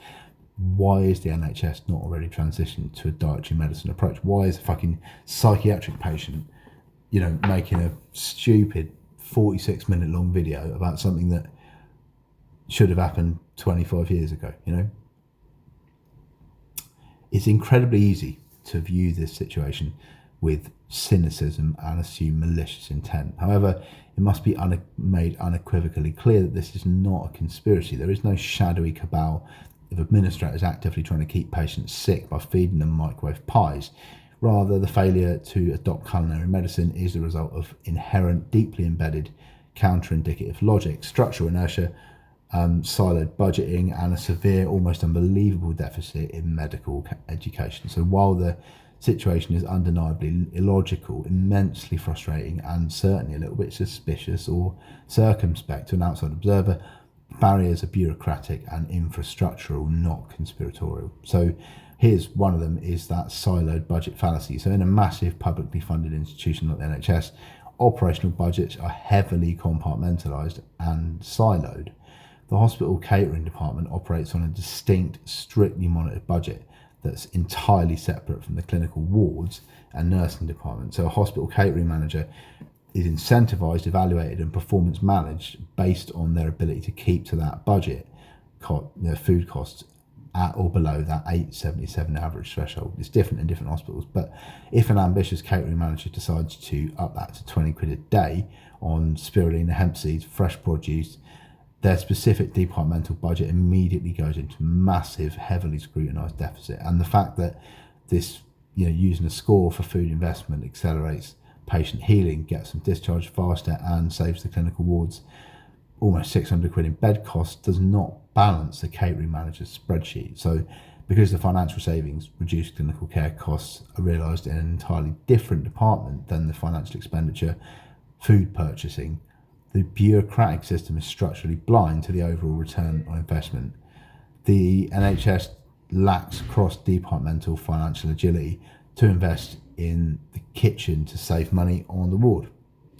why is the NHS not already transitioned to a dietary medicine approach? Why is a fucking psychiatric patient, making a stupid 46-minute long video about something that should have happened 25 years ago? It's incredibly easy to view this situation with cynicism and assume malicious intent. However, it must be made unequivocally clear that this is not a conspiracy. There is no shadowy cabal of administrators actively trying to keep patients sick by feeding them microwave pies. Rather, the failure to adopt culinary medicine is the result of inherent, deeply embedded counter-indicative logic, structural inertia, siloed budgeting, and a severe, almost unbelievable deficit in medical education. So while the situation is undeniably illogical, immensely frustrating, and certainly a little bit suspicious or circumspect to an outside observer, barriers are bureaucratic and infrastructural, not conspiratorial. So here's one of them: is that siloed budget fallacy. So in a massive publicly funded institution like the NHS, operational budgets are heavily compartmentalised and siloed. The hospital catering department operates on a distinct, strictly monitored budget that's entirely separate from the clinical wards and nursing department. So a hospital catering manager is incentivised, evaluated and performance managed based on their ability to keep to that budget, food costs at or below that 877 average threshold. It's different in different hospitals, but if an ambitious catering manager decides to up that to 20 quid a day on spirulina, hemp seeds, fresh produce, their specific departmental budget immediately goes into massive, heavily scrutinised deficit. And the fact that this, using a score for food investment accelerates patient healing, gets them discharged faster and saves the clinical wards almost 600 quid in bed costs does not balance the catering manager's spreadsheet. So because the financial savings, reduced clinical care costs, are realised in an entirely different department than the financial expenditure, food purchasing, the bureaucratic system is structurally blind to the overall return on investment. The NHS lacks cross-departmental financial agility to invest in the kitchen to save money on the ward.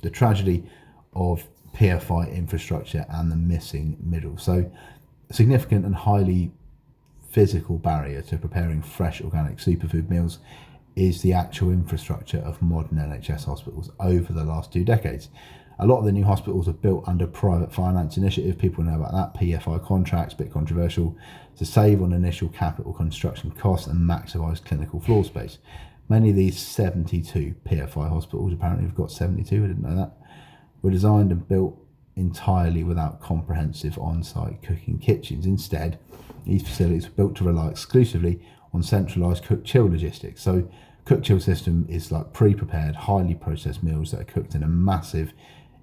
The tragedy of PFI infrastructure and the missing middle. So a significant and highly physical barrier to preparing fresh organic superfood meals is the actual infrastructure of modern NHS hospitals over the last 2 decades. A lot of the new hospitals are built under private finance initiative. People know about that. PFI contracts, a bit controversial, to save on initial capital construction costs and maximise clinical floor space. Many of these 72 PFI hospitals, apparently we've got 72, I didn't know that, were designed and built entirely without comprehensive on-site cooking kitchens. Instead, these facilities were built to rely exclusively on centralised cook-chill logistics. So cook-chill system is like pre-prepared, highly processed meals that are cooked in a massive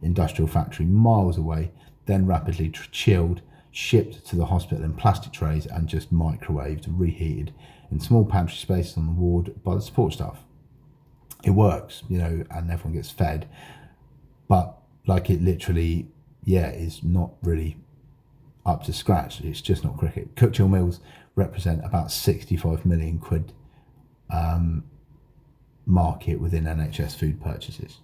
industrial factory miles away, then rapidly chilled, shipped to the hospital in plastic trays and just microwaved, reheated in small pantry spaces on the ward by the support staff. It works, and everyone gets fed, but it literally, is not really up to scratch. It's just not cricket. Cook-chill meals represent about 65 million quid market within NHS food purchases.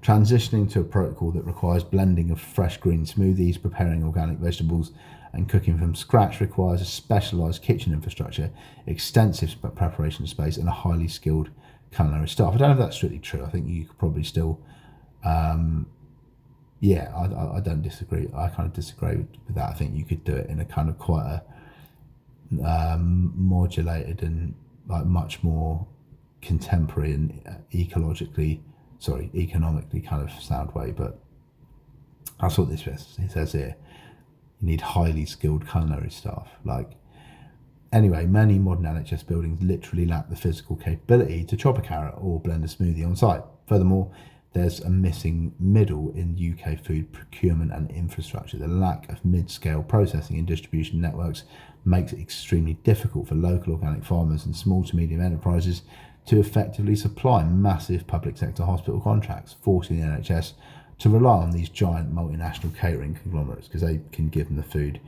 Transitioning to a protocol that requires blending of fresh green smoothies, preparing organic vegetables, and cooking from scratch requires a specialised kitchen infrastructure, extensive preparation space, and a highly skilled culinary staff. I don't know if that's strictly true. I think you could probably still, I don't disagree. I kind of disagree with that. I think you could do it in a kind of quite a modulated and like much more contemporary and economically kind of sound way. But that's what this says here. You need highly skilled culinary staff. Anyway, many modern NHS buildings literally lack the physical capability to chop a carrot or blend a smoothie on site. Furthermore, there's a missing middle in UK food procurement and infrastructure. The lack of mid-scale processing and distribution networks makes it extremely difficult for local organic farmers and small to medium enterprises to effectively supply massive public sector hospital contracts, forcing the NHS to rely on these giant multinational catering conglomerates because they can give them the food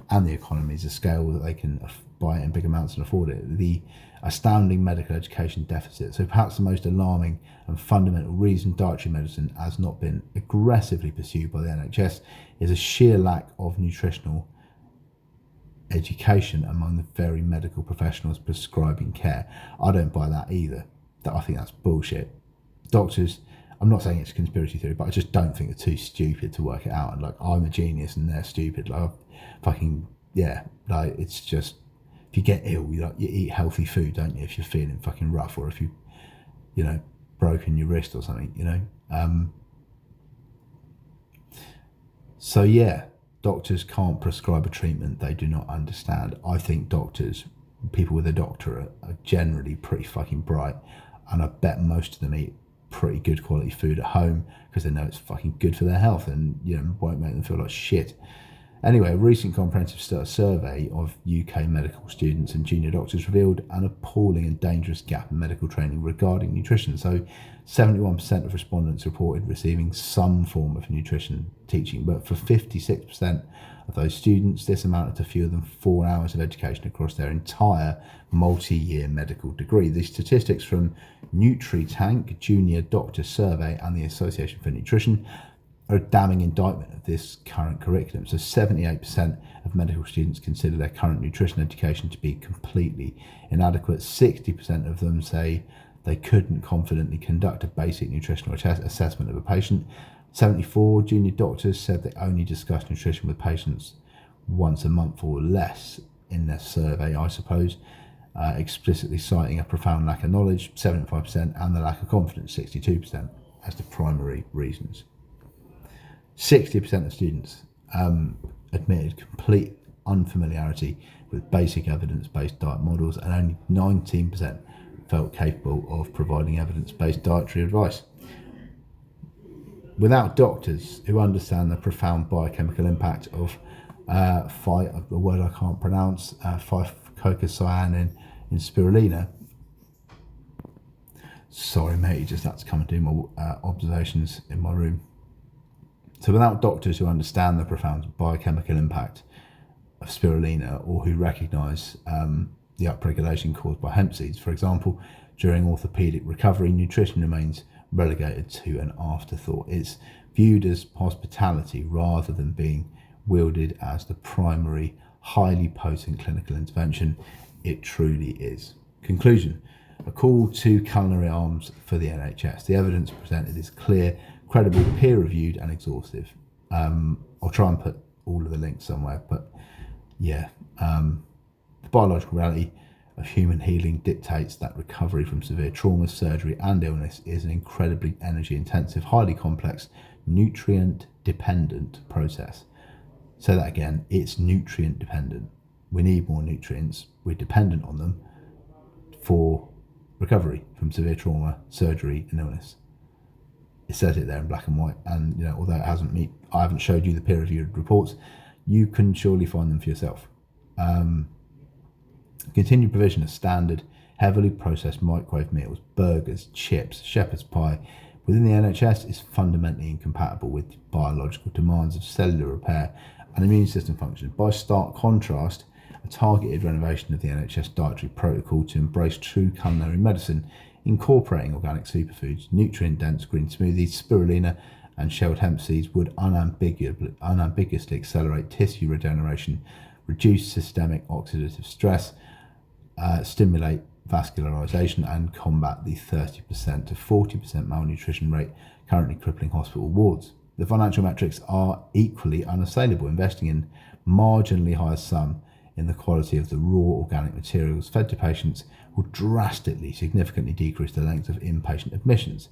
and the economies of scale that they can buy it in big amounts and afford it. The astounding medical education deficit. So perhaps the most alarming and fundamental reason dietary medicine has not been aggressively pursued by the NHS is a sheer lack of nutritional education among the very medical professionals prescribing care. I don't buy that either. I think that's bullshit. Doctors, I'm not saying it's a conspiracy theory, but I just don't think they're too stupid to work it out. And I'm a genius and they're stupid. It's just, if you get ill, you eat healthy food, don't you? If you're feeling fucking rough, or if you broken your wrist or something, So yeah, doctors can't prescribe a treatment they do not understand. I think people with a doctorate are generally pretty fucking bright, and I bet most of them eat pretty good quality food at home because they know it's fucking good for their health and won't make them feel like shit. Anyway, a recent comprehensive survey of UK medical students and junior doctors revealed an appalling and dangerous gap in medical training regarding nutrition. So 71% of respondents reported receiving some form of nutrition teaching, but for 56% of those students, this amounted to fewer than 4 hours of education across their entire multi-year medical degree. The statistics from NutriTank, Junior Doctor Survey, and the Association for Nutrition are a damning indictment of this current curriculum. So 78% of medical students consider their current nutrition education to be completely inadequate. 60% of them say they couldn't confidently conduct a basic nutritional assessment of a patient. 74 junior doctors said they only discuss nutrition with patients once a month or less in their survey, I suppose, explicitly citing a profound lack of knowledge, 75%, and the lack of confidence, 62%, as the primary reasons. 60% of students admitted complete unfamiliarity with basic evidence-based diet models, and only 19% felt capable of providing evidence-based dietary advice. Without doctors who understand the profound biochemical impact of a word I can't pronounce, 5-cocoscyanin in spirulina. Sorry, mate, just had to come and do my observations in my room. So without doctors who understand the profound biochemical impact of spirulina, or who recognise the upregulation caused by hemp seeds, for example, during orthopaedic recovery, nutrition remains relegated to an afterthought. It's viewed as hospitality rather than being wielded as the primary, highly potent clinical intervention it truly is. Conclusion: a call to culinary arms for the NHS. The evidence presented is clear, credible, peer-reviewed and exhaustive. I'll try and put all of the links somewhere, but yeah, the biological reality of human healing dictates that recovery from severe trauma, surgery and illness is an incredibly energy-intensive, highly complex, nutrient-dependent process. Say that again, it's nutrient-dependent. We need more nutrients, we're dependent on them for recovery from severe trauma, surgery and illness. It says it there in black and white, and although I haven't showed you the peer-reviewed reports, you can surely find them for yourself. Continued provision of standard, heavily processed microwave meals, burgers, chips, shepherd's pie within the NHS is fundamentally incompatible with the biological demands of cellular repair and immune system function. By stark contrast, a targeted renovation of the NHS dietary protocol to embrace true culinary medicine Incorporating organic superfoods, nutrient-dense green smoothies, spirulina, and shelled hemp seeds would unambiguously accelerate tissue regeneration, reduce systemic oxidative stress, stimulate vascularization, and combat the 30% to 40% malnutrition rate currently crippling hospital wards. The financial metrics are equally unassailable. Investing in marginally higher sum in the quality of the raw organic materials fed to patients will drastically, significantly decrease the length of inpatient admissions.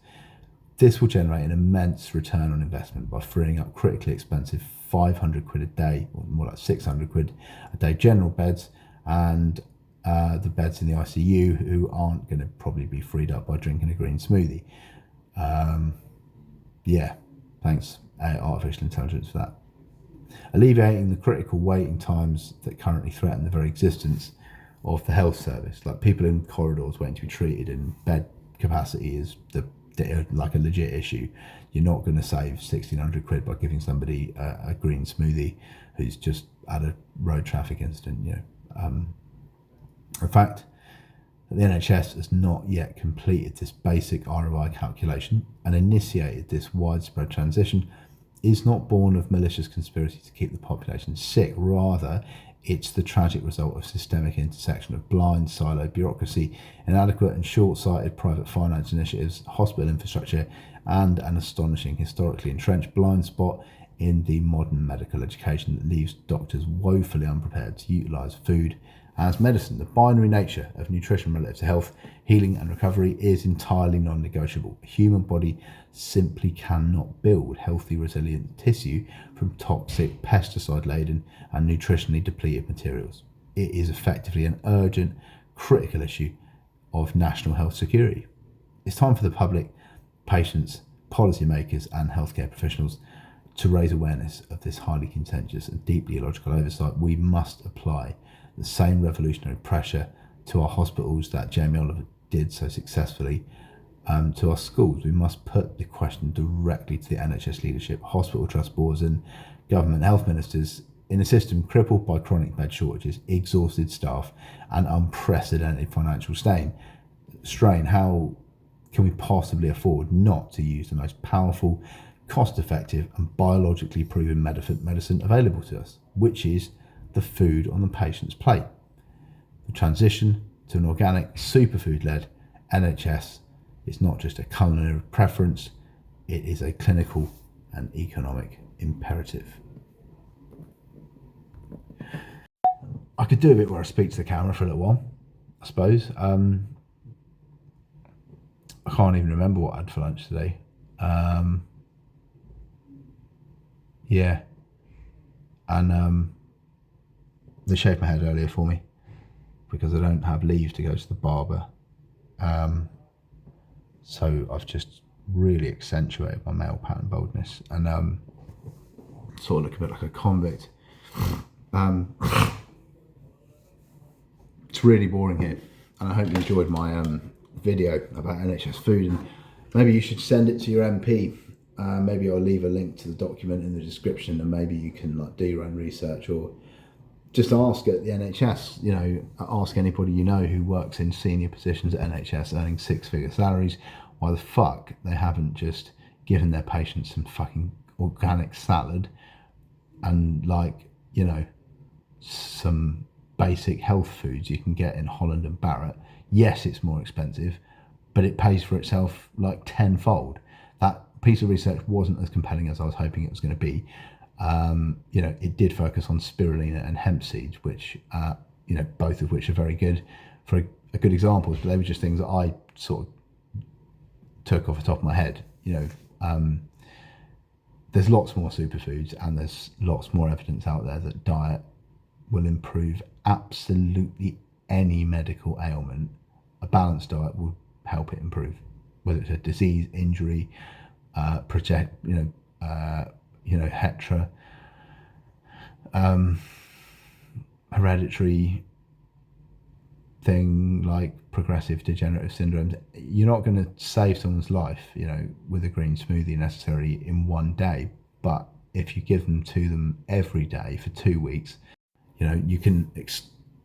This will generate an immense return on investment by freeing up critically expensive 500 quid a day, or more like 600 quid a day general beds, and the beds in the ICU who aren't going to probably be freed up by drinking a green smoothie. Thanks artificial intelligence for that. Alleviating the critical waiting times that currently threaten the very existence of the health service, like people in corridors waiting to be treated, and bed capacity is like a legit issue. You're not going to save 1,600 quid by giving somebody a green smoothie who's just had a road traffic incident. In fact, the NHS has not yet completed this basic ROI calculation, and initiated this widespread transition is not born of malicious conspiracy to keep the population sick. Rather, it's the tragic result of systemic intersection of blind, siloed bureaucracy, inadequate and short-sighted private finance initiatives, hospital infrastructure, and an astonishing, historically entrenched blind spot in the modern medical education that leaves doctors woefully unprepared to utilise food as medicine. The binary nature of nutrition relative to health, healing and recovery is entirely non-negotiable. The human body simply cannot build healthy, resilient tissue from toxic, pesticide-laden and nutritionally depleted materials. It is effectively an urgent, critical issue of national health security. It's time for the public, patients, policymakers and healthcare professionals to raise awareness of this highly contentious and deeply illogical oversight. We must apply the same revolutionary pressure to our hospitals that Jamie Oliver did so successfully to our schools. We must put the question directly to the NHS leadership, hospital trust boards and government health ministers. In a system crippled by chronic bed shortages, exhausted staff and unprecedented financial strain, how can we possibly afford not to use the most powerful, cost-effective and biologically proven medicine available to us, which is the food on the patient's plate? The transition to an organic, superfood-led NHS is not just a culinary preference, it is a clinical and economic imperative. I could do a bit where I speak to the camera for a little while, I suppose. I can't even remember what I had for lunch today. And they shaved my head earlier for me because I don't have leave to go to the barber. So I've just really accentuated my male pattern baldness and sort of look a bit like a convict. It's really boring here, and I hope you enjoyed my video about NHS food, and maybe you should send it to your MP. Maybe I'll leave a link to the document in the description, and maybe you can do your own research, or just ask at the NHS, ask anybody you know who works in senior positions at NHS earning six-figure salaries, why the fuck they haven't just given their patients some fucking organic salad and some basic health foods you can get in Holland and Barrett. Yes, it's more expensive, but it pays for itself like tenfold. That piece of research wasn't as compelling as I was hoping it was going to be. It did focus on spirulina and hemp seeds, which, both of which are very good for a good examples, but they were just things that I sort of took off the top of my head. There's lots more superfoods, and there's lots more evidence out there that diet will improve absolutely any medical ailment. A balanced diet will help it improve, whether it's a disease, injury, hereditary thing like progressive degenerative syndromes. You're not going to save someone's life, with a green smoothie necessarily in one day, but if you give them to them every day for 2 weeks, you can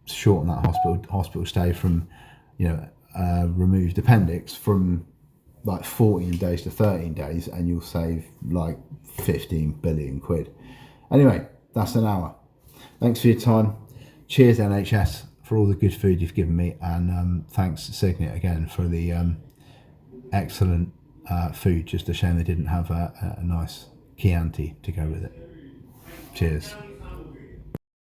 shorten that hospital stay from removed appendix from like 14 days to 13 days, and you'll save like 15 billion quid. Anyway, that's an hour. Thanks for your time. Cheers NHS for all the good food you've given me, and thanks Signet again for the excellent food. Just a shame they didn't have a nice Chianti to go with it. Cheers.